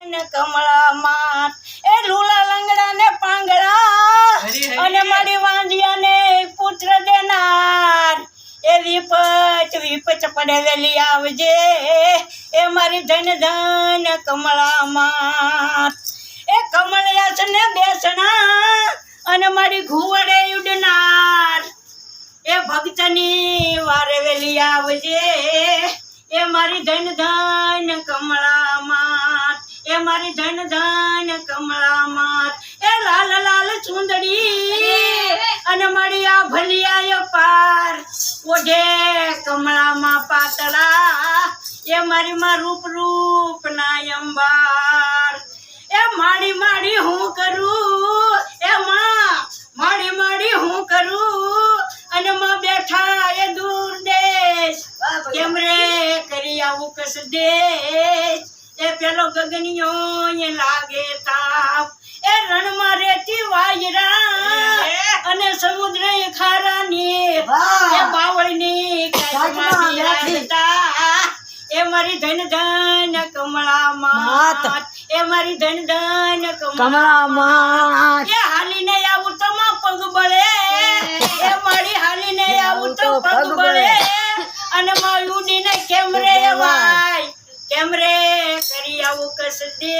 કમળામાં એ Lula લંગડા ને પાંગડા અને મારી વાંધિયા ને પુત્ર દેનાર એ વિપત પડે વેલી આવજે એ મારી ધન ધન કમળામાં એ કમળિયાસ ને બેસણા અને મારી ઘુવડે ઉડનાર એ ભક્તની વારે વેલી આવજે એ મારી ધન ધન કમળામાં એ મારી ધન ધન કમળામાં એ લાલ લાલ ચુંદડી અને મારી આ ભલિયા પાર ઓઢે કમળામાં પાતળા એ મારી માં રૂપ રૂપ ના અંબાર એ માડી માડી હું કરું એ માં માડી માડી હું કરું અને માં બેઠા એ દૂર દેશ કેમ રે કરી આવું કસ દેશ એ પેલો ગગનિયો એ લાગે તાપ એ રણમાં રેતી વાયરા અને સમુદ્ર એ ખારાની એ બાવળની કાચમાં બિરાજતા એ મારી ધન ધન કમળામાં એ મારી ધન ધન કમળામાં એ હાલીને આવું તો માં પગ બળે એ મારી હાલીને આવું તો પગ બળે અને માં ઉડીને કેમ રે વાય કેમ રે કરી આવું કસ દે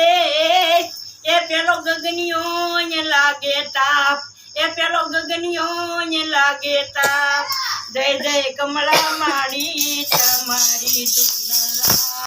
એ પેલો ગગનિયો એ લાગે તાપ એ પેલો ગગનિયો એ લાગે તાપ જય જય કમળા માડી તમારી દુના